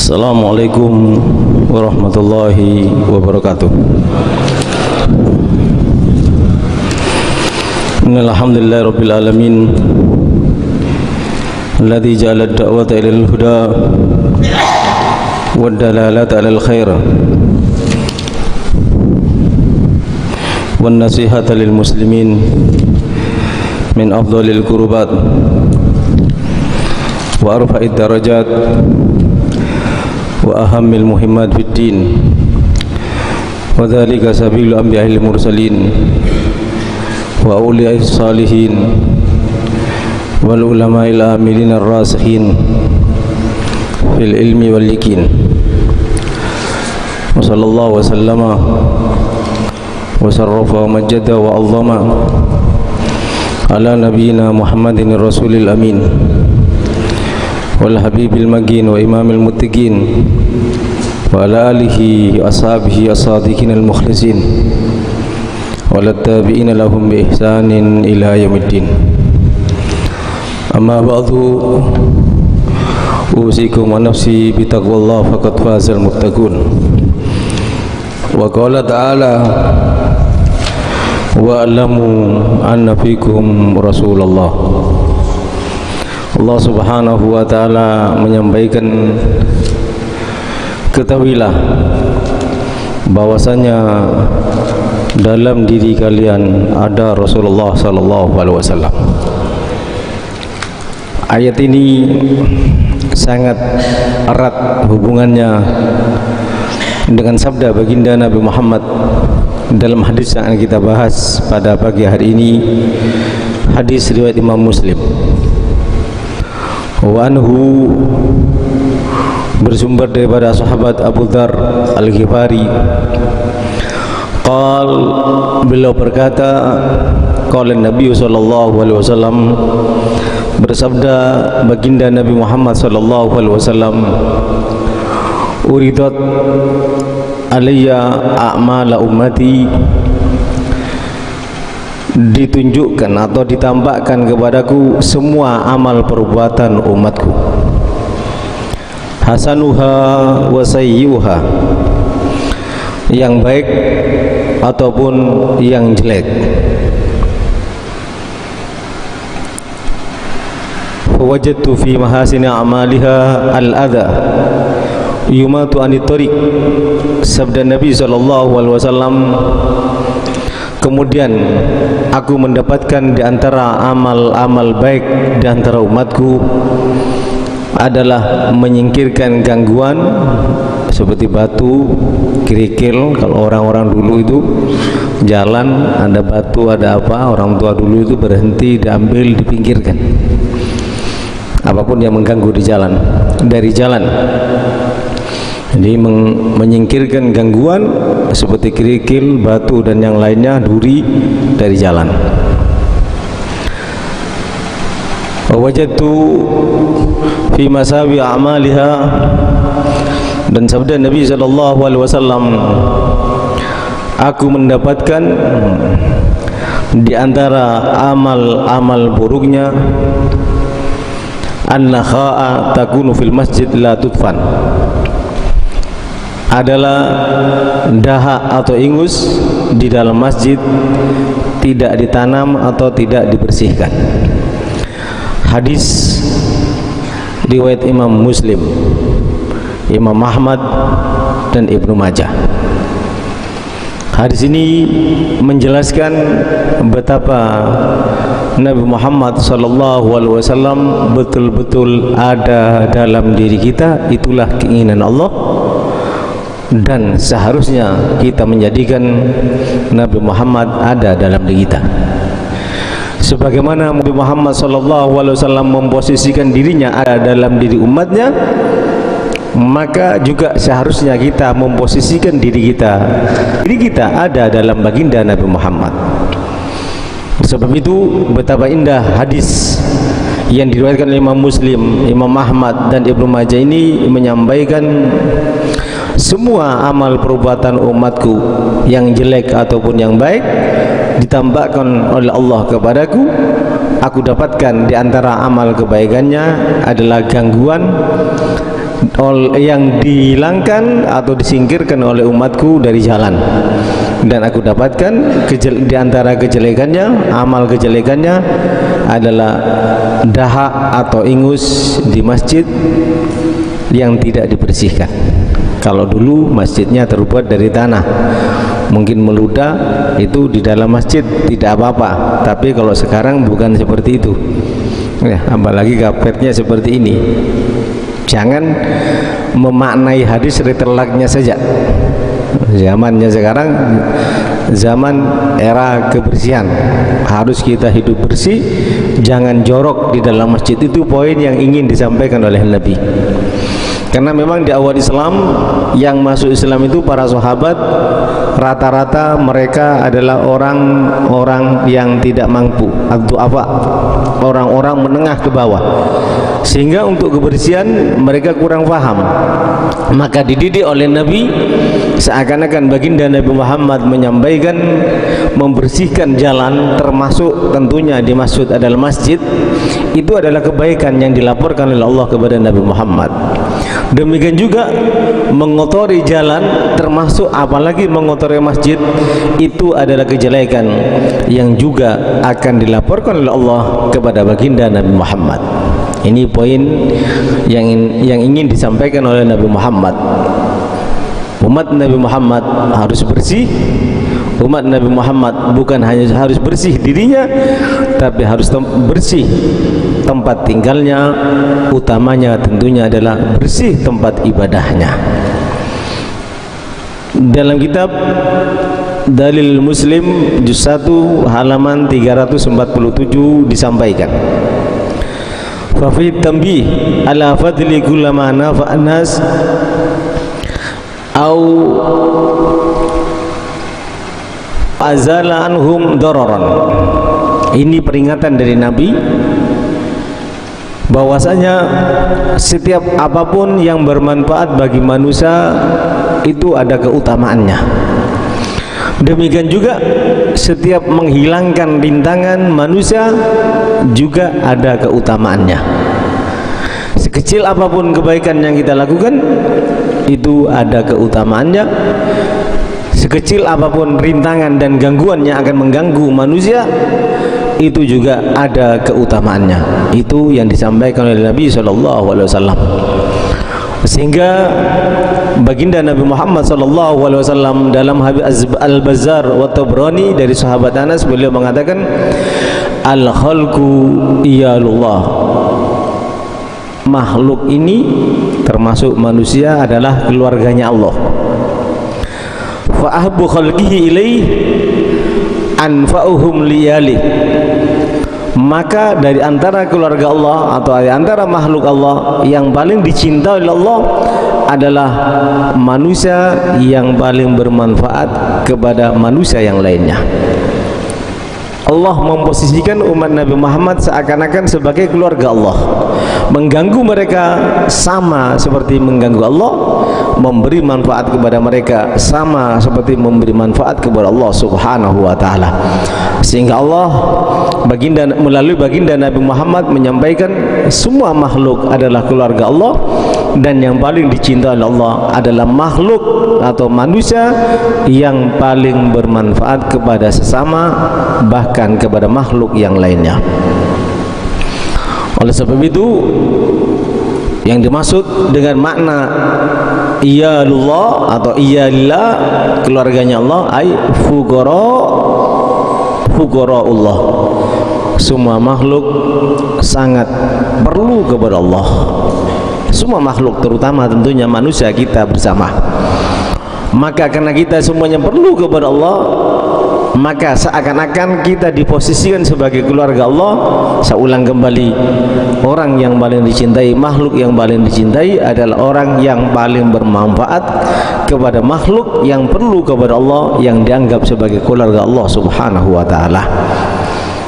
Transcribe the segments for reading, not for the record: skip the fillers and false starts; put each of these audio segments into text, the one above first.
Assalamualaikum warahmatullahi wabarakatuh. Alhamdulillah rabbil alamin alladzi ja'ala ad-da'wata ilal huda wad dalalata 'alal khair wan nasihata lil muslimin min afdhalil qurbat wa arfa'id darajat wa ahammil muhimmat fid din wa dzalika sabilul anbiya'il mursalin wa awliya'is salihin wal ulama'il amilin ar-rasikhin fil ilmi wal yakin wa sallallahu wa sallama wa sarrafa wa majjada wa azama ala nabiyyina Muhammadin rasulil amin wal habibil magin wa imamil muttaqin wa ala alihi wa ashabihi as-sadiqin al-mukhlisin wa la tabi'ina lahum bi ihsanin ila yaumiddin. Amma ba'du, usikum wa nafsi bi taqwallah faqad fazal muttaqun. Wa qala ta'ala wa alamu anna fikum rasulullah. Allah subhanahu wa ta'ala menyampaikan, ketahuilah bahwasanya dalam diri kalian ada Rasulullah sallallahu alaihi wasallam. Ayat ini sangat erat hubungannya dengan sabda baginda Nabi Muhammad dalam hadis yang akan kita bahas pada pagi hari ini, hadis riwayat Imam Muslim. Wa anhu, bersumber daripada sahabat Abu Dzar Al-Ghifari, qal, beliau berkata, qala Nabi sallallahu alaihi wasallam, bersabda baginda Nabi Muhammad sallallahu alaihi wasallam, uridat alayya a'mala ummati, ditunjukkan atau ditampakkan kepadaku semua amal perbuatan umatku, hasanuha wa sayyi'uha, yang baik ataupun yang jelek. Wajadtu fi mahasini a'maliha al-adha yumatu anit tariq, sabda Nabi sallallahu alaihi wasallam, kemudian aku mendapatkan di antara amal-amal baik di antara umatku adalah menyingkirkan gangguan seperti batu, kerikil. Kalau orang-orang dulu itu jalan ada batu ada apa, orang tua dulu itu berhenti, diambil, dipinggirkan apapun yang mengganggu di jalan, dari jalan. Jadi menyingkirkan gangguan seperti kerikil, batu dan yang lainnya, duri, dari jalan. Wajadtu fi masawi a'maliha, dan sabda Nabi sallallahu alaihi wasallam, aku mendapatkan di antara amal-amal buruknya an-nakha'a takunu fil masjid la tudfan, adalah dahak atau ingus di dalam masjid tidak ditanam atau tidak dibersihkan. Hadis riwayat Imam Muslim, Imam Ahmad dan Ibnu Majah. Hadis ini menjelaskan betapa Nabi Muhammad sallallahu alaihi wasallam betul-betul ada dalam diri kita. Itulah keinginan Allah, dan seharusnya kita menjadikan Nabi Muhammad ada dalam diri kita. Sebagaimana Nabi Muhammad sallallahu alaihi wasallam memposisikan dirinya ada dalam diri umatnya, maka juga seharusnya kita memposisikan diri kita ada dalam baginda Nabi Muhammad. Sebab itu betapa indah hadis yang diriwayatkan oleh Imam Muslim, Imam Ahmad dan Ibnu Majah ini menyampaikan semua amal perbuatan umatku yang jelek ataupun yang baik ditambahkan oleh Allah kepadaku. Aku dapatkan di antara amal kebaikannya adalah gangguan yang dihilangkan atau disingkirkan oleh umatku dari jalan, dan aku dapatkan di antara kejelekannya, amal kejelekannya adalah dahak atau ingus di masjid yang tidak dibersihkan. Kalau dulu masjidnya terbuat dari tanah, mungkin meludah itu di dalam masjid tidak apa-apa, tapi kalau sekarang bukan seperti itu ya, apalagi kapetnya seperti ini. Jangan memaknai hadis literalnya saja. Zamannya sekarang zaman era kebersihan, harus kita hidup bersih, jangan jorok di dalam masjid. Itu poin yang ingin disampaikan oleh Nabi. Karena memang di awal Islam, yang masuk Islam itu para sahabat rata-rata mereka adalah orang-orang yang tidak mampu, ad-du'afa, orang-orang menengah ke bawah, sehingga untuk kebersihan mereka kurang paham. Maka dididik oleh Nabi, seakan-akan baginda Nabi Muhammad menyampaikan membersihkan jalan, termasuk tentunya di masjid adalah masjid, itu adalah kebaikan yang dilaporkan oleh Allah kepada Nabi Muhammad. Demikian juga mengotori jalan, termasuk apalagi mengotori masjid, itu adalah kejelekan yang juga akan dilaporkan oleh Allah kepada baginda Nabi Muhammad. Ini poin yang ingin disampaikan oleh Nabi Muhammad. Umat Nabi Muhammad harus bersih. Umat Nabi Muhammad bukan hanya harus bersih dirinya, tapi harus bersih tempat tinggalnya, utamanya tentunya adalah bersih tempat ibadahnya. Dalam kitab Dalil Muslim juz 1 halaman 347 disampaikan, fa fi tanbih ala fadli kullama nafa'an nas au azala anhum dararan. Ini peringatan dari Nabi bahwasanya setiap apapun yang bermanfaat bagi manusia itu ada keutamaannya. Demikian juga setiap menghilangkan rintangan manusia juga ada keutamaannya. Sekecil apapun kebaikan yang kita lakukan itu ada keutamaannya. Sekecil apapun rintangan dan gangguan yang akan mengganggu manusia, itu juga ada keutamaannya. Itu yang disampaikan oleh Nabi SAW. Sehingga baginda Nabi Muhammad SAW dalam hadis Al-Bazzar wa Tabrani dari sahabat Anas, beliau mengatakan, al-khalqu iyalullah, makhluk ini termasuk manusia adalah keluarganya Allah. Fa ahbu khalqihi ilaih anfa'uhum liyalih, maka dari antara keluarga Allah atau dari antara makhluk Allah yang paling dicintai oleh Allah adalah manusia yang paling bermanfaat kepada manusia yang lainnya. Allah memposisikan umat Nabi Muhammad seakan-akan sebagai keluarga Allah. Mengganggu mereka sama seperti mengganggu Allah, memberi manfaat kepada mereka sama seperti memberi manfaat kepada Allah Subhanahu wa taala. Sehingga Allah melalui baginda Nabi Muhammad menyampaikan semua makhluk adalah keluarga Allah, dan yang paling dicintai oleh Allah adalah makhluk atau manusia yang paling bermanfaat kepada sesama, bahkan kepada makhluk yang lainnya. Oleh sebab itu, yang dimaksud dengan makna iyalullah atau iyalillah, keluarganya Allah, ay fuqaraullah, semua makhluk sangat perlu kepada Allah. Semua makhluk, terutama tentunya manusia kita bersama. Maka karena kita semuanya perlu kepada Allah, maka seakan-akan kita diposisikan sebagai keluarga Allah. Saya ulang kembali, orang yang paling dicintai, makhluk yang paling dicintai adalah orang yang paling bermanfaat kepada makhluk yang perlu kepada Allah, yang dianggap sebagai keluarga Allah Subhanahu wa taala.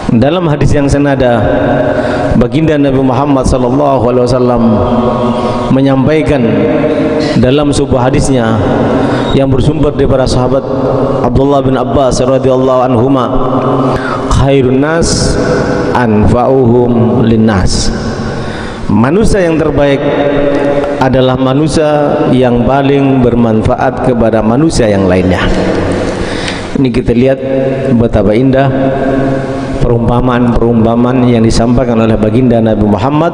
Dalam hadis yang senada, baginda Nabi Muhammad SAW menyampaikan dalam sebuah hadisnya yang bersumber daripada sahabat Abdullah bin Abbas radhiyallahu anhuma, khairun nas anfa'uhum linnas, manusia yang terbaik adalah manusia yang paling bermanfaat kepada manusia yang lainnya. Ini kita lihat betapa indah perumpamaan-perumpamaan yang disampaikan oleh baginda Nabi Muhammad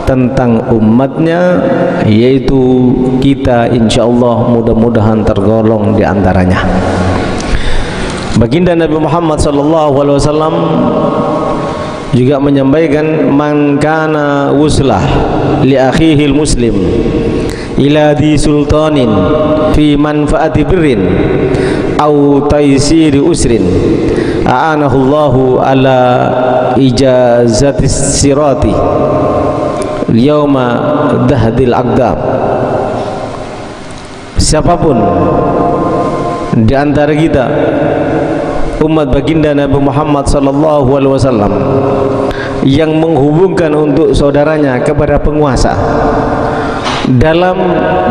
tentang umatnya, yaitu kita insyaallah mudah-mudahan tergolong di antaranya. Baginda Nabi Muhammad SAW juga menyampaikan, man kana wuslah li akhihil muslim ila di sultanin fi manfaati birrin au taysiri usrin a'anahullahu ala ijazatis sirati yauma dahdil aqdam. Siapapun di antara kita umat baginda Nabi Muhammad SAW yang menghubungkan untuk saudaranya kepada penguasa dalam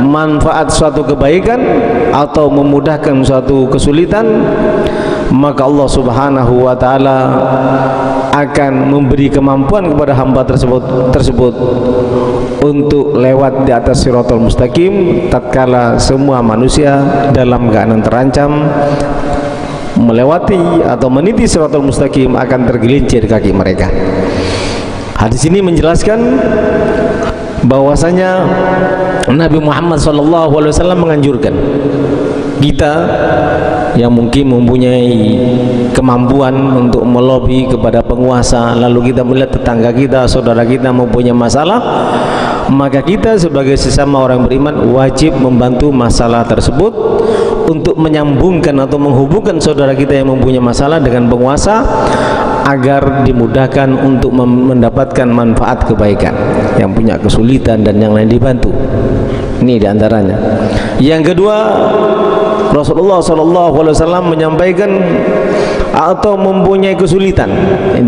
manfaat suatu kebaikan atau memudahkan suatu kesulitan, maka Allah Subhanahu wa taala akan memberi kemampuan kepada hamba tersebut untuk lewat di atas Shiratal Mustaqim tatkala semua manusia dalam keadaan terancam melewati atau meniti Shiratal Mustaqim akan tergelincir kaki mereka. Hadis ini menjelaskan bahwasanya Nabi Muhammad SAW menganjurkan kita yang mungkin mempunyai kemampuan untuk melobi kepada penguasa, lalu kita melihat tetangga kita, saudara kita mempunyai masalah, maka kita sebagai sesama orang beriman wajib membantu masalah tersebut untuk menyambungkan atau menghubungkan saudara kita yang mempunyai masalah dengan penguasa agar dimudahkan untuk mendapatkan manfaat kebaikan, yang punya kesulitan dan yang lain dibantu. Ini diantaranya. Yang kedua, Rasulullah SAW menyampaikan atau mempunyai kesulitan,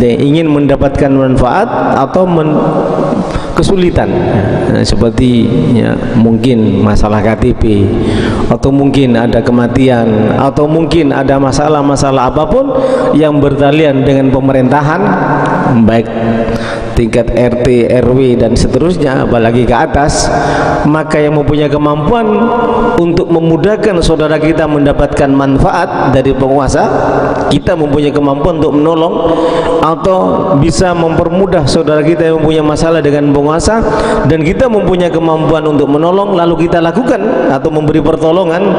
ingin mendapatkan manfaat atau kesulitan, seperti ya, mungkin masalah KTP, atau mungkin ada kematian, atau mungkin ada masalah-masalah apapun yang bertalian dengan pemerintahan, baik tingkat RT, RW dan seterusnya, apalagi ke atas, maka yang mempunyai kemampuan untuk memudahkan saudara kita mendapatkan manfaat dari penguasa, kita mempunyai kemampuan untuk menolong atau bisa mempermudah saudara kita yang mempunyai masalah dengan penguasa, dan kita mempunyai kemampuan untuk menolong, lalu kita lakukan atau memberi pertolongan,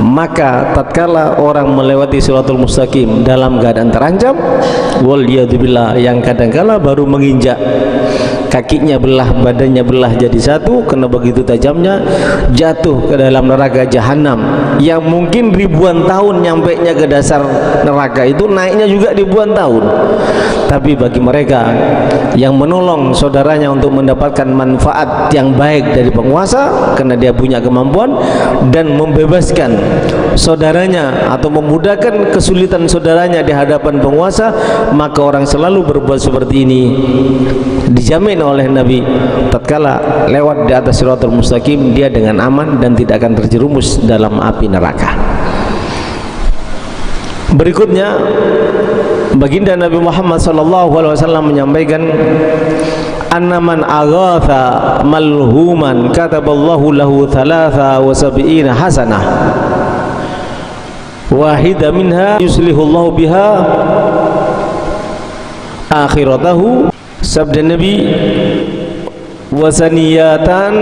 maka tatkala orang melewati Shiratal Mustaqim dalam keadaan terancam, waliyadzubillah, yang kadangkala baru menginjak kakinya belah, badannya belah jadi satu karena begitu tajamnya, jatuh ke dalam neraka jahanam yang mungkin ribuan tahun nyampainya ke dasar neraka itu, naiknya juga ribuan tahun. Tapi bagi mereka yang menolong saudaranya untuk mendapatkan manfaat yang baik dari penguasa karena dia punya kemampuan, dan membebaskan saudaranya atau memudahkan kesulitan saudaranya di hadapan penguasa, maka orang selalu berbuat seperti ini dijamin oleh Nabi, tatkala lewat di atas Shiratal Mustaqim dia dengan aman dan tidak akan terjerumus dalam api neraka. Berikutnya baginda Nabi Muhammad SAW menyampaikan, anna man aghatha malhuman kataballahu lahu 73 hasanah wahida minha yuslihullahu biha akhiratahu. Sabda Nabi, wasaniyatan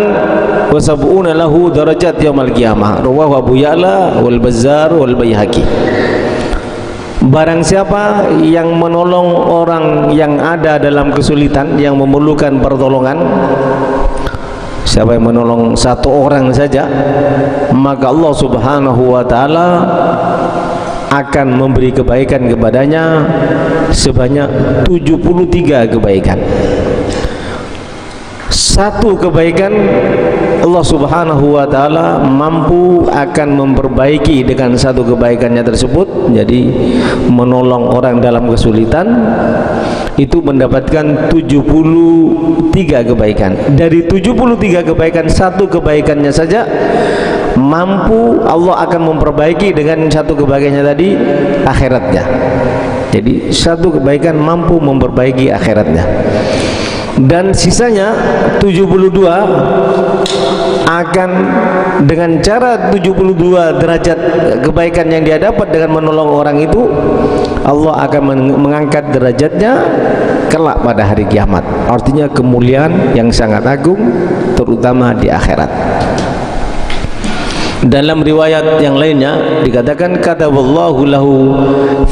wasab'una lahu darajat yaumil qiyamah, rawahu Abu Ya'la wal Bazzar wal Baihaqi. Barang siapa yang menolong orang yang ada dalam kesulitan, yang memerlukan pertolongan, siapa yang menolong satu orang saja, maka Allah Subhanahu wa taala akan memberi kebaikan kepadanya sebanyak 73 kebaikan. Satu kebaikan Allah Subhanahu wa taala mampu akan memperbaiki dengan satu kebaikannya tersebut. Jadi menolong orang dalam kesulitan itu mendapatkan 73 kebaikan. Dari 73 kebaikan, satu kebaikannya saja mampu Allah akan memperbaiki dengan satu kebaikannya tadi akhiratnya. Jadi satu kebaikan mampu memperbaiki akhiratnya. dan sisanya 72 akan dengan cara 72 derajat kebaikan yang dia dapat dengan menolong orang itu, Allah akan mengangkat derajatnya kelak pada hari kiamat. Artinya kemuliaan yang sangat agung, terutama di akhirat. Dalam riwayat yang lainnya dikatakan kataballahu lahu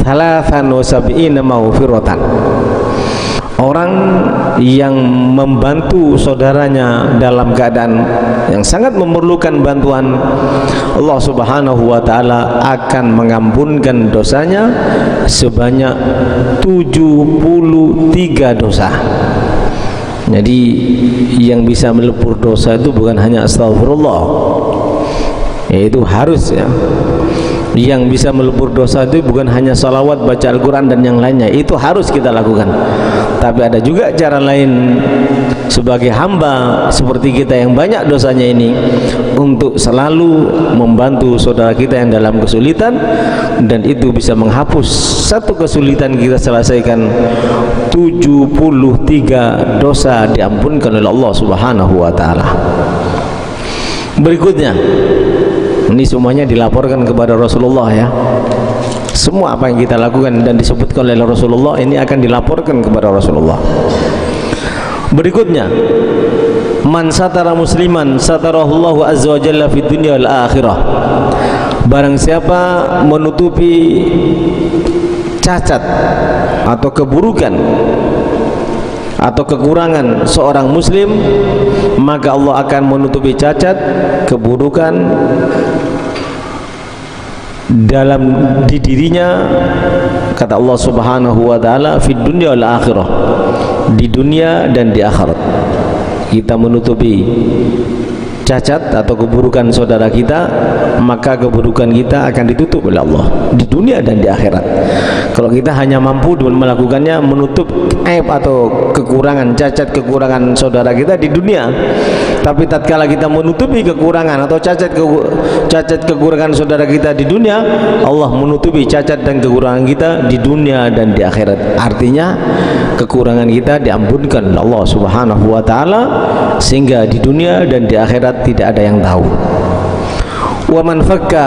73 maghfiratan. Orang yang membantu saudaranya dalam keadaan yang sangat memerlukan bantuan, Allah Subhanahu wa taala akan mengampunkan dosanya sebanyak 73 dosa. Jadi yang bisa melebur dosa itu bukan hanya astagfirullah, yaitu harus ya. Yang bisa melebur dosa itu bukan hanya salawat, baca Al-Quran dan yang lainnya, itu harus kita lakukan. Tapi ada juga cara lain sebagai hamba seperti kita yang banyak dosanya ini, untuk selalu membantu saudara kita yang dalam kesulitan, dan itu bisa menghapus satu kesulitan kita selesaikan 73 dosa diampunkan oleh Allah Subhanahu wa taala. Berikutnya, ini semuanya dilaporkan kepada Rasulullah ya. Semua apa yang kita lakukan dan disebutkan oleh Rasulullah ini akan dilaporkan kepada Rasulullah. Berikutnya, man satara musliman satarahullahu azza wa jalla fid dunya wal akhirah. Barang siapa menutupi cacat atau keburukan atau kekurangan seorang muslim, maka Allah akan menutupi cacat, keburukan di dirinya, kata Allah Subhanahu wa taala, fid dunya wal akhirah, di dunia dan di akhirat. Kita menutupi cacat atau keburukan saudara kita, maka keburukan kita akan ditutup oleh Allah di dunia dan di akhirat. Kalau kita hanya mampu melakukannya, menutup aib atau kekurangan, cacat kekurangan saudara kita di dunia, tapi tatkala kita menutupi kekurangan atau cacat kekurangan saudara kita di dunia, Allah menutupi cacat dan kekurangan kita di dunia dan di akhirat. Artinya kekurangan kita diampunkan oleh Allah Subhanahu wa taala, sehingga di dunia dan di akhirat tidak ada yang tahu. Wa man fakka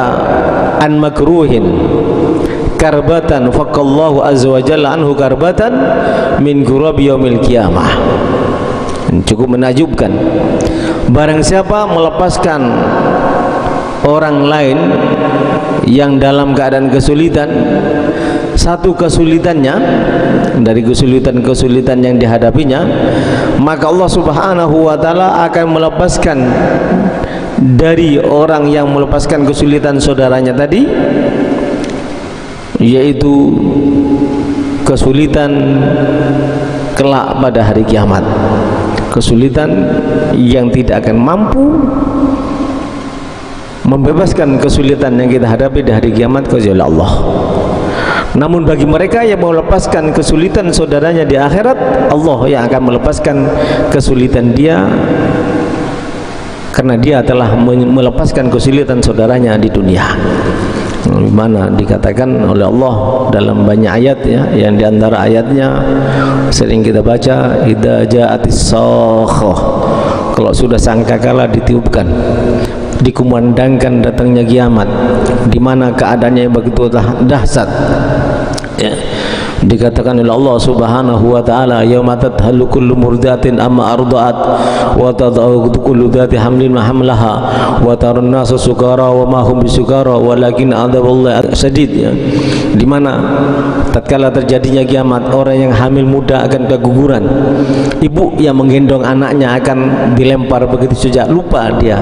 an makruhin karbatan faqallahu azza wa jalla anhu karbatan min kurabi yaumil qiyamah. Cukup menakjubkan. Barang siapa melepaskan orang lain yang dalam keadaan kesulitan, satu kesulitannya dari kesulitan-kesulitan yang dihadapinya, maka Allah Subhanahu wa taala akan melepaskan dari orang yang melepaskan kesulitan saudaranya tadi, yaitu kesulitan kelak pada hari kiamat, kesulitan yang tidak akan mampu membebaskan kesulitan yang kita hadapi di hari kiamat kecuali Allah. Namun bagi mereka yang melepaskan kesulitan saudaranya di akhirat, Allah yang akan melepaskan kesulitan dia, karena dia telah melepaskan kesulitan saudaranya di dunia. Di mana dikatakan oleh Allah dalam banyak ayat ya, yang diantara ayatnya sering kita baca, idza ja'atis sakhah, kalau sudah sangkakala ditiupkan, dikumandangkan datangnya kiamat, di mana keadaannya yang begitu dahsyat ya. Dikatakan oleh Allah Subhanahu wa taala, yauma tadhallu kullu murdatin amma arda'at wa tad'u kullu dhati hamlin ma hamlaha wa tarun nasu sukara wa ma hum bisukara walakin adzabullahi sadid ya. Di mana tatkala terjadinya kiamat, orang yang hamil muda akan keguguran, ibu yang menggendong anaknya akan dilempar begitu saja, lupa dia,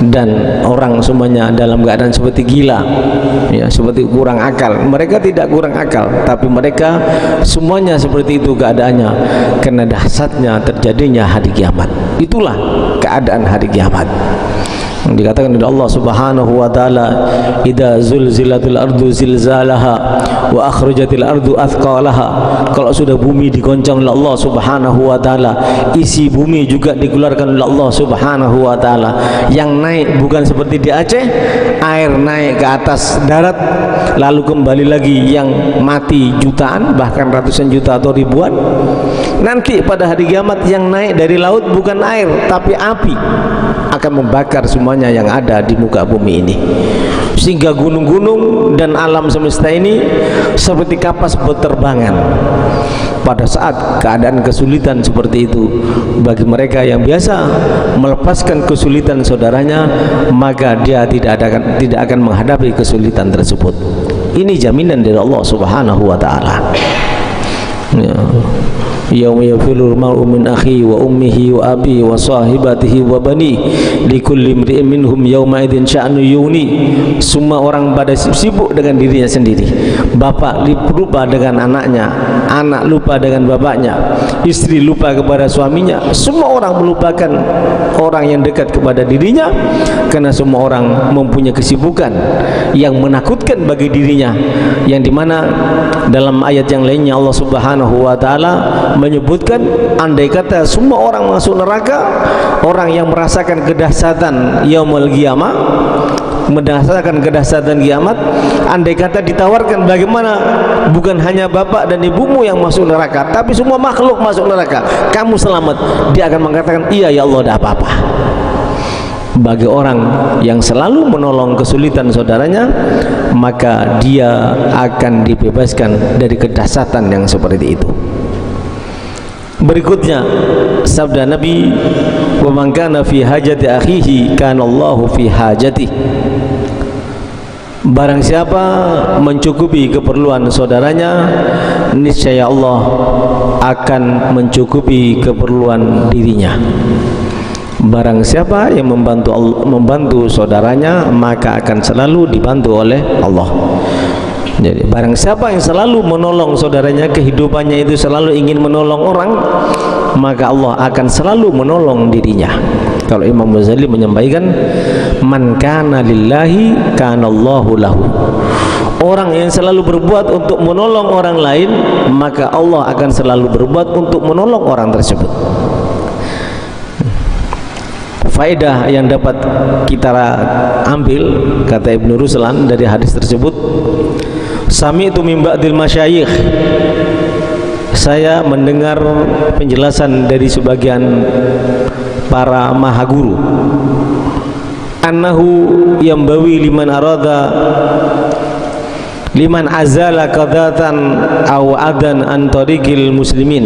dan orang semuanya dalam keadaan seperti gila ya, seperti kurang akal. Mereka tidak kurang akal, tapi mereka semuanya seperti itu keadaannya karena dahsyatnya terjadinya hari kiamat. Itulah keadaan hari kiamat. Dikatakan oleh Allah Subhanahu wa taala, idza zulzilatil ardu zilzalaha wa akhrajatil ardu athqalaha, kalau sudah bumi digoncang oleh Allah Subhanahu wa taala, isi bumi juga dikeluarkan oleh Allah Subhanahu wa taala. Yang naik bukan seperti di Aceh, air naik ke atas darat lalu kembali lagi, yang mati jutaan bahkan ratusan juta atau ribuan. Nanti pada hari kiamat yang naik dari laut bukan air tapi api, akan membakar semuanya yang ada di muka bumi ini, sehingga gunung-gunung dan alam semesta ini seperti kapas berterbangan. Pada saat keadaan kesulitan seperti itu, bagi mereka yang biasa melepaskan kesulitan saudaranya, maka dia tidak akan menghadapi kesulitan tersebut. Ini jaminan dari Allah Subhanahu wa taala. Ya. Yauma yafirul mar'u min akhihi wa ummihi wa abihi wa sahibatihi wa bani likulli imri'in minhum yawma idzin sya'nu yuni. Semua orang pada sibuk dengan dirinya sendiri. Bapak lupa dengan anaknya, anak lupa dengan bapaknya, istri lupa kepada suaminya. Semua orang melupakan orang yang dekat kepada dirinya, karena semua orang mempunyai kesibukan yang menakutkan bagi dirinya, yang dimana dalam ayat yang lainnya Allah Subhanahu wa taala menyebutkan, andai kata semua orang masuk neraka, orang yang merasakan kedahsyatan yaumul qiyamah, merasakan kedahsyatan kiamat, andai kata ditawarkan bagaimana bukan hanya bapak dan ibumu yang masuk neraka, tapi semua makhluk masuk neraka, kamu selamat, dia akan mengatakan, iya ya Allah, tidak apa-apa. Bagi orang yang selalu menolong kesulitan saudaranya, maka dia akan dibebaskan dari kedahsyatan yang seperti itu. Berikutnya sabda Nabi, wa man kana fi hajati akhihi kana Allahu fi hajati. Barang siapa mencukupi keperluan saudaranya, niscaya Allah akan mencukupi keperluan dirinya. Barang siapa yang membantu saudaranya, maka akan selalu dibantu oleh Allah. Jadi barang siapa yang selalu menolong saudaranya, kehidupannya itu selalu ingin menolong orang, maka Allah akan selalu menolong dirinya. Kalau Imam Ghazali menyampaikan, man kana lillahi kana Allahu lahu. Orang yang selalu berbuat untuk menolong orang lain, maka Allah akan selalu berbuat untuk menolong orang tersebut. Faedah yang dapat kita ambil, kata Ibnu Ruslan dari hadis tersebut, sami'tu min ba'dil masyayikh, saya mendengar penjelasan dari sebagian para mahaguru, annahu yambawi liman arada liman azala qadatan aw adan an tariqil muslimin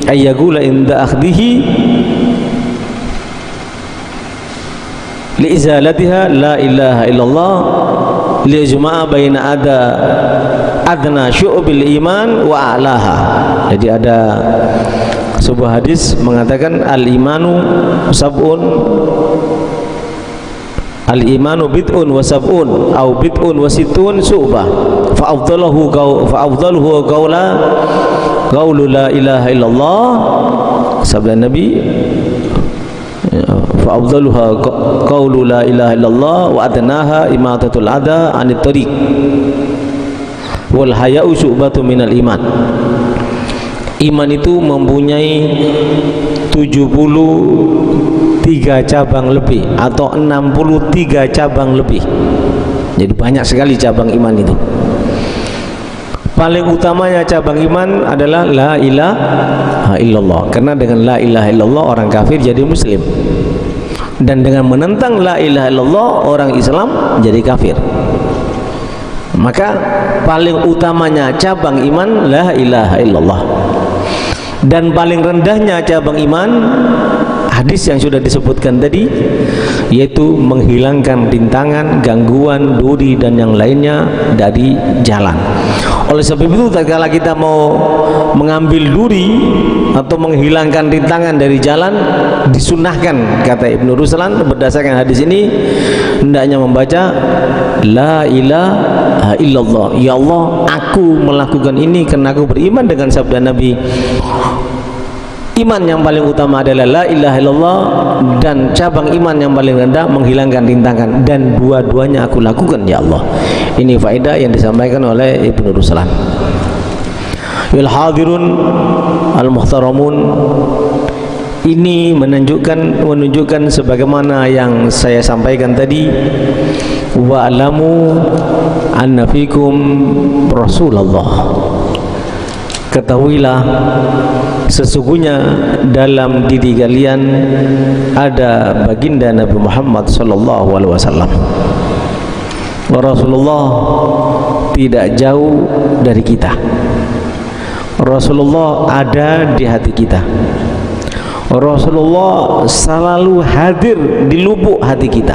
ayyagula inda akhdihi li'izalatiha la ilaha illallah li'ijma'a baina adna syu'bil iman wa a'laha. Jadi ada sebuah hadis mengatakan al-imanu sab'un, al-imanu bid'un wa sab'un au bid'un wa sittun su'bah fa afdaluhu qawlu la ilaha illallah. Sabda Nabi, fa afdaluha qawlu la ilaha illallah wa adnaha imatatul adha anit tariq wal haya'u syu'batun minal iman. Iman itu mempunyai 73 cabang lebih atau 63 cabang lebih. Jadi banyak sekali cabang iman itu. Paling utamanya cabang iman adalah la ilaha illallah, karena dengan la ilaha illallah orang kafir jadi muslim, dan dengan menentang la ilaha illallah orang Islam jadi kafir. Maka paling utamanya cabang iman la ilaha illallah, dan paling rendahnya cabang iman, hadis yang sudah disebutkan tadi, yaitu menghilangkan rintangan, gangguan, duri dan yang lainnya dari jalan. Oleh sebab itu, tatkala kita mau mengambil duri atau menghilangkan rintangan dari jalan, disunahkan, kata Ibnu Ruslan berdasarkan hadis ini, hendaknya membaca la ilaha illallah. Ya Allah, aku melakukan ini karena aku beriman dengan sabda Nabi, Iman yang paling utama adalah la ilaha illallah, dan cabang iman yang paling rendah menghilangkan rintangan, dan dua-duanya aku lakukan ya Allah. Ini faedah yang disampaikan oleh Ibnu Ruslan. Wal hadirun al muhtaramun, ini menunjukkan sebagaimana yang saya sampaikan tadi, wa alamu anna fikum Rasulullah, ketahuilah sesungguhnya dalam diri kalian ada baginda Nabi Muhammad sallallahu alaihi wasallam. Rasulullah tidak jauh dari kita. Rasulullah ada di hati kita. Rasulullah selalu hadir di lubuk hati kita.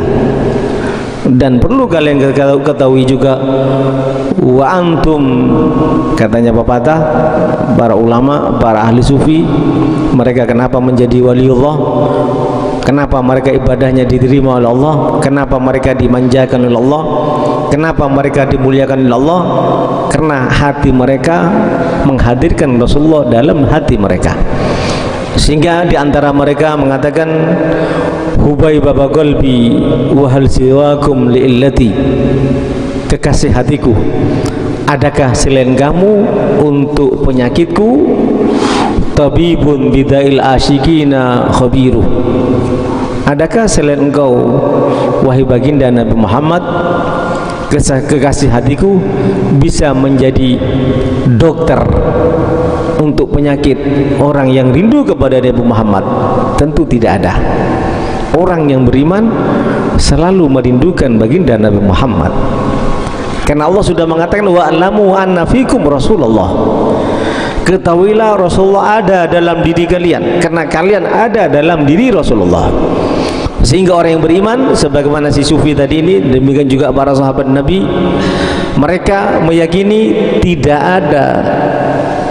Dan perlu kalian ketahui juga, wa antum, katanya pepatah para ulama, para ahli sufi, mereka kenapa menjadi waliullah, kenapa mereka ibadahnya diterima oleh Allah, kenapa mereka dimanjakan oleh Allah, kenapa mereka dimuliakan oleh Allah, karena hati mereka menghadirkan Rasulullah dalam hati mereka. Sehingga di antara mereka mengatakan, hubai baba qalbi wa hal siwakum li illati, kekasih hatiku, adakah selain kamu untuk penyakitku? Tabibun bidail asyikina khabiru, adakah selain engkau wahai baginda Nabi Muhammad, kekasih hatiku, bisa menjadi dokter untuk penyakit orang yang rindu kepada Nabi Muhammad? Tentu tidak ada. Orang yang beriman selalu merindukan baginda Nabi Muhammad, karena Allah sudah mengatakan, wa alamu anna fikum Rasulullah, ketahuilah Rasulullah ada dalam diri kalian, karena kalian ada dalam diri Rasulullah. Sehingga orang yang beriman, sebagaimana si sufi tadi ini, demikian juga para sahabat Nabi, mereka meyakini tidak ada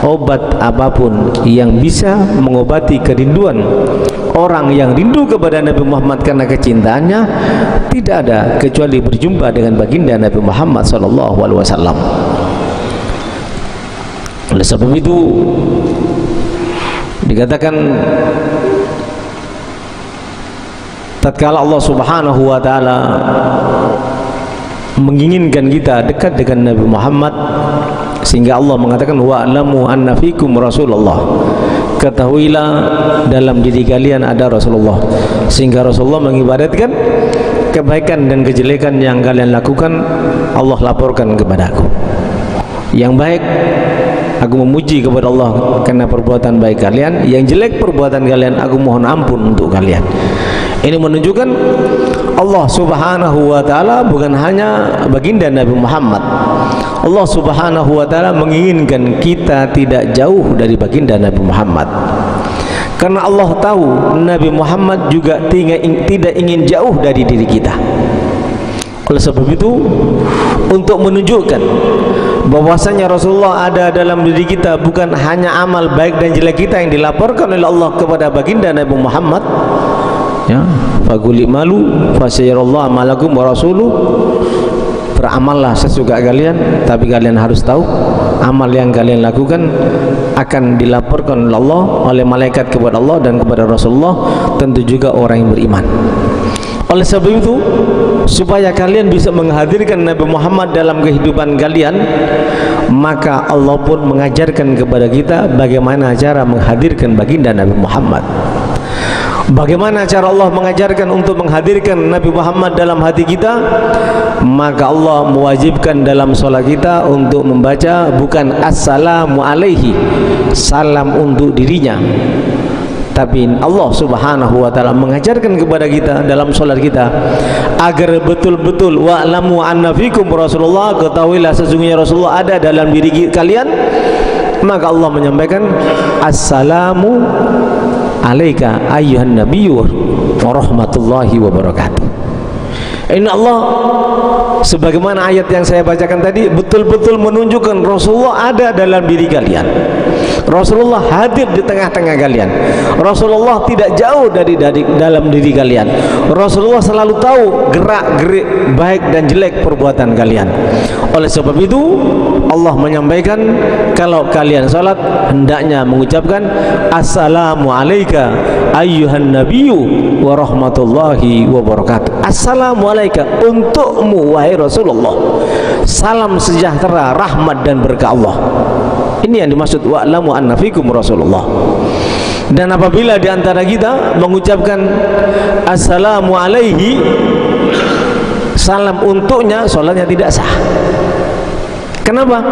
obat apapun yang bisa mengobati kerinduan orang yang rindu kepada Nabi Muhammad karena kecintaannya. Tidak ada kecuali berjumpa dengan baginda Nabi Muhammad SAW. Oleh sebab itu dikatakan, tatkala Allah Subhanahu wa taala menginginkan kita dekat dengan Nabi Muhammad, sehingga Allah mengatakan, wa alamu anna fikum Rasulullah, ketahuilah dalam diri kalian ada Rasulullah. Sehingga Rasulullah mengibaratkan kebaikan dan kejelekan yang kalian lakukan, Allah laporkan kepada aku. Yang baik, aku memuji kepada Allah karena perbuatan baik kalian. Yang jelek perbuatan kalian, aku mohon ampun untuk kalian. Ini menunjukkan Allah Subhanahu wa taala bukan hanya baginda Nabi Muhammad. Allah Subhanahu wa taala menginginkan kita tidak jauh dari baginda Nabi Muhammad, karena Allah tahu Nabi Muhammad juga tidak ingin jauh dari diri kita. Oleh sebab itu, untuk menunjukkan bahwasanya Rasulullah ada dalam diri kita, bukan hanya amal baik dan jelek kita yang dilaporkan oleh Allah kepada baginda Nabi Muhammad, ya, faguli malu fasyirallah malakum wa rasuluh, beramallah sesuka kalian, tapi kalian harus tahu amal yang kalian lakukan akan dilaporkan oleh Allah, oleh malaikat kepada Allah dan kepada Rasulullah, tentu juga orang yang beriman. Oleh sebab itu, supaya kalian bisa menghadirkan Nabi Muhammad dalam kehidupan kalian, maka Allah pun mengajarkan kepada kita bagaimana cara menghadirkan baginda Nabi Muhammad. Bagaimana cara Allah mengajarkan untuk menghadirkan Nabi Muhammad dalam hati kita? Maka Allah mewajibkan dalam sholat kita untuk membaca bukan assalamu alaihi, salam untuk dirinya, tapi Allah Subhanahu wa taala mengajarkan kepada kita dalam sholat kita agar betul-betul wa'lamu anna fikum Rasulullah, ketahuilah sesungguhnya Rasulullah ada dalam diri kalian. Maka Allah menyampaikan assalamu alaika ayyuhan nabiyyu wa rahmatullahi wa barakatuh. Ini Allah, sebagaimana ayat yang saya bacakan tadi, betul-betul menunjukkan Rasulullah ada dalam diri kalian. Rasulullah hadir di tengah-tengah kalian. Rasulullah tidak jauh dari dalam diri kalian. Rasulullah selalu tahu gerak-gerik baik dan jelek perbuatan kalian. Oleh sebab itu Allah menyampaikan kalau kalian salat hendaknya mengucapkan assalamu alayka ayyuhan nabiyyu wa rahmatullahi wa barakatuh. Assalamu alayka, untukmu wahai Rasulullah, salam sejahtera, rahmat dan berkah Allah. Ini yang dimaksud wa'lamu anna fikum Rasulullah. Dan apabila di antara kita mengucapkan assalamu alaihi, salam untuknya, salatnya tidak sah. Kenapa?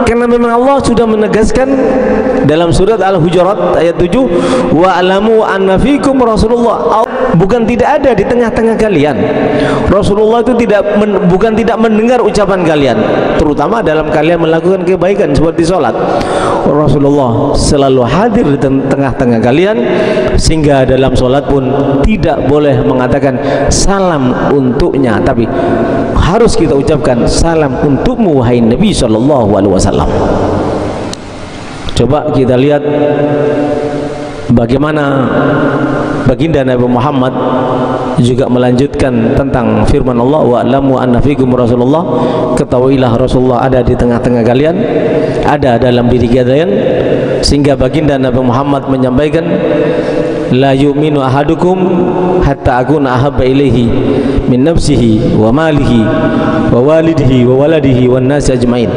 Karena memang Allah sudah menegaskan dalam surat Al-Hujurat ayat 7, wa'lamu anna fikum Rasulullah. Bukan tidak ada di tengah-tengah kalian. Rasulullah itu bukan tidak mendengar ucapan kalian, terutama dalam kalian melakukan kebaikan seperti sholat. Rasulullah selalu hadir di tengah-tengah kalian, sehingga dalam sholat pun tidak boleh mengatakan salam untuknya, tapi harus kita ucapkan salam untukmu wahai Nabi sallallahu alaihi wasallam. Coba kita lihat bagaimana baginda Nabi Muhammad juga melanjutkan tentang firman Allah, wa'lamu anna fikum Rasulullah, ketahuilah Rasulullah ada di tengah-tengah kalian, ada dalam diri kalian, sehingga baginda Nabi Muhammad menyampaikan, la yu'minu ahadukum hatta akuna ahabba ilaihi min nafsihi wa malihi wa walidihi wa waladihi wan nasi ajmain.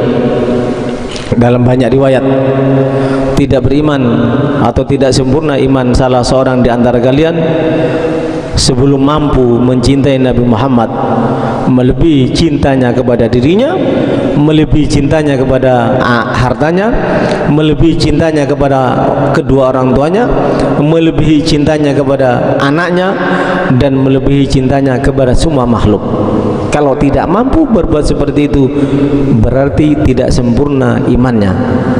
Dalam banyak riwayat, tidak beriman atau tidak sempurna iman salah seorang di antara kalian sebelum mampu mencintai Nabi Muhammad melebihi cintanya kepada dirinya, melebihi cintanya kepada hartanya, melebihi cintanya kepada kedua orang tuanya, melebihi cintanya kepada anaknya, dan melebihi cintanya kepada semua makhluk. Kalau tidak mampu berbuat seperti itu, berarti tidak sempurna imannya.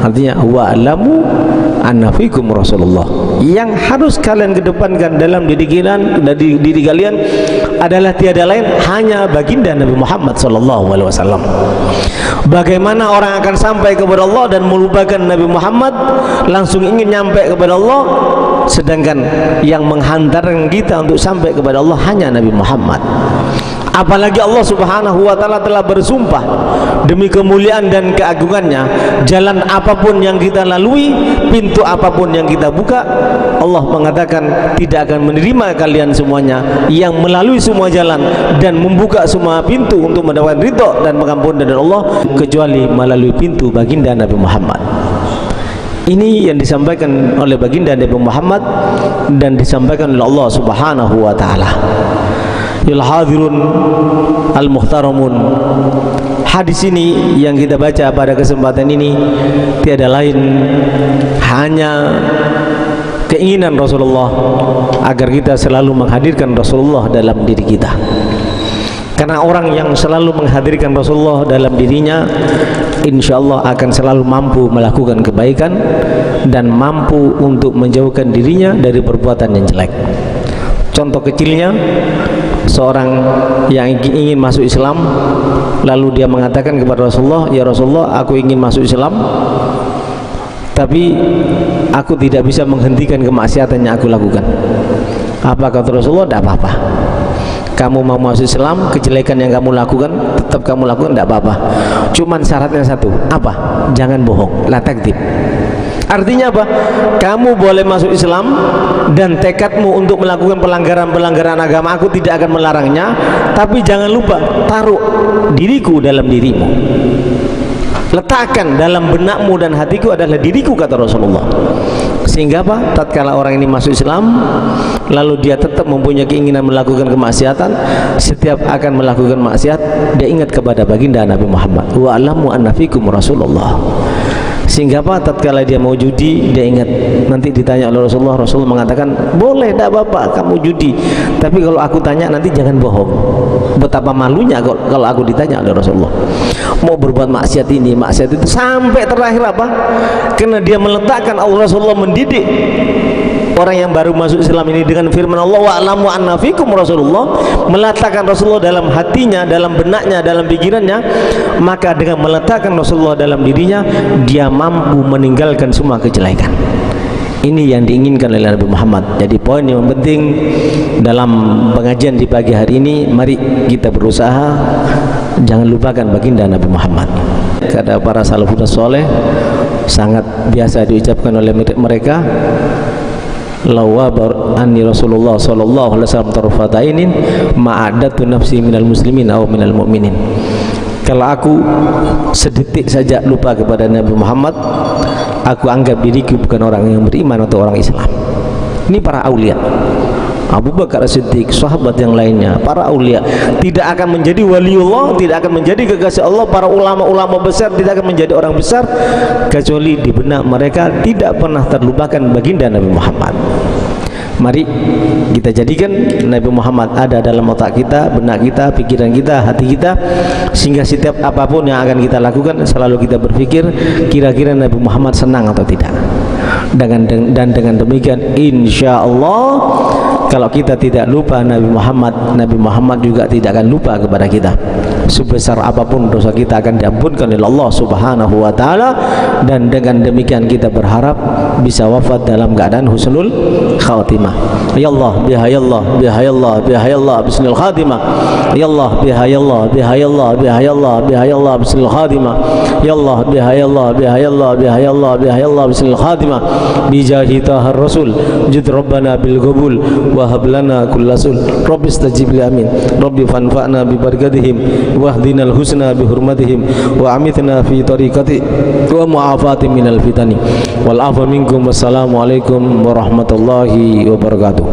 Artinya wa'lamu anna fikum Rasulullah. Yang harus kalian kedepankan dalam diri kalian adalah tiada lain hanya baginda Nabi Muhammad sallallahu alaihi wasallam. Bagaimana orang akan sampai kepada Allah dan melupakan Nabi Muhammad, langsung ingin nyampai kepada Allah, sedangkan yang menghantarkan kita untuk sampai kepada Allah hanya Nabi Muhammad. Apalagi Allah subhanahu wa ta'ala telah bersumpah demi kemuliaan dan keagungannya, jalan apapun yang kita lalui, pintu apapun yang kita buka, Allah mengatakan tidak akan menerima kalian semuanya yang melalui semua jalan dan membuka semua pintu untuk mendapatkan ridha dan pengampunan dari Allah, kecuali melalui pintu baginda Nabi Muhammad. Ini yang disampaikan oleh baginda Nabi Muhammad dan disampaikan oleh Allah subhanahu wa ta'ala. Al-hadirun al-muhtaramun, hadis ini yang kita baca pada kesempatan ini tiada lain hanya keinginan Rasulullah agar kita selalu menghadirkan Rasulullah dalam diri kita. Karena orang yang selalu menghadirkan Rasulullah dalam dirinya, insya Allah akan selalu mampu melakukan kebaikan dan mampu untuk menjauhkan dirinya dari perbuatan yang jelek. Contoh kecilnya, seorang yang ingin masuk Islam, lalu dia mengatakan kepada Rasulullah, ya Rasulullah, aku ingin masuk Islam, tapi aku tidak bisa menghentikan kemaksiatan yang aku lakukan. Apa kata Rasulullah? Tidak apa-apa, kamu mau masuk Islam, kejelekan yang kamu lakukan tetap kamu lakukan, tidak apa-apa, cuman syaratnya satu, apa? Jangan bohong, la takdzib. Artinya apa? Kamu boleh masuk Islam dan tekadmu untuk melakukan pelanggaran agama, aku tidak akan melarangnya, tapi jangan lupa taruh diriku dalam dirimu, letakkan dalam benakmu dan hatiku adalah diriku, kata Rasulullah. Sehingga apa? Tatkala orang ini masuk Islam lalu dia tetap mempunyai keinginan melakukan kemaksiatan, setiap akan melakukan maksiat dia ingat kepada baginda Nabi Muhammad, wa'lamu anna fikum Rasulullah. Sehingga apa? Tatkala dia mau judi, dia ingat, nanti ditanya oleh Rasulullah, Rasulullah mengatakan boleh, tidak apa-apa kamu judi, tapi kalau aku tanya nanti jangan bohong. Betapa malunya kalau aku ditanya oleh Rasulullah. Mau berbuat maksiat ini, maksiat itu, sampai terakhir apa? Karena dia meletakkan, Allah Rasulullah mendidik orang yang baru masuk Islam ini dengan firman Allah wa'lamu anna fikum Rasulullah, meletakkan Rasulullah dalam hatinya, dalam benaknya, dalam pikirannya, maka dengan meletakkan Rasulullah dalam dirinya, dia mampu meninggalkan semua kejelekan. Ini yang diinginkan oleh Nabi Muhammad. Jadi poin yang penting dalam pengajian di pagi hari ini, mari kita berusaha jangan lupakan baginda Nabi Muhammad. Kata para salafus saleh sangat biasa diucapkan oleh mereka, lawabar anni Rasulullah sallallahu alaihi wasallam tarfatainin ma'adatu nafsi minal muslimin atau minal mu'minin. Kalau aku sedetik saja lupa kepada Nabi Muhammad, aku anggap diriku bukan orang yang beriman atau orang Islam. Ini para aulia, Abu Bakar Siddiq, sahabat yang lainnya, para aulia tidak akan menjadi waliullah, tidak akan menjadi kekasih Allah. Para ulama-ulama besar tidak akan menjadi orang besar kecuali di benak mereka tidak pernah terlupakan baginda Nabi Muhammad. Mari kita jadikan Nabi Muhammad ada dalam otak kita, benak kita, pikiran kita, hati kita, sehingga setiap apapun yang akan kita lakukan selalu kita berpikir kira-kira Nabi Muhammad senang atau tidak. Dan dengan demikian insya Allah kalau kita tidak lupa Nabi Muhammad juga tidak akan lupa kepada kita. Sebesar apapun dosa kita akan diampunkan oleh Allah Subhanahu wa taala, dan dengan demikian kita berharap bisa wafat dalam keadaan husnul khatimah. Ya Allah biha ya Allah biha ya Allah biha ya Allah husnul khatimah. Ya Allah biha ya Allah biha ya Allah biha ya Allah biha ya Allah husnul khatimah. Ya Allah biha ya Allah biha ya Allah biha ya Allah biha ya Allah husnul khatimah. Bi jahi tahar rasul jud rabbana bil qabul wa hab lana kullasul. Rabbi istajib li amin. Rabbi fanfa'na bi barakatihim wahdinal husna bihurmatihim wa amitna fi tariqati wa mu'afati minal fitani wal afa minkum. Wassalamu alaikum warahmatullahi wabarakatuh.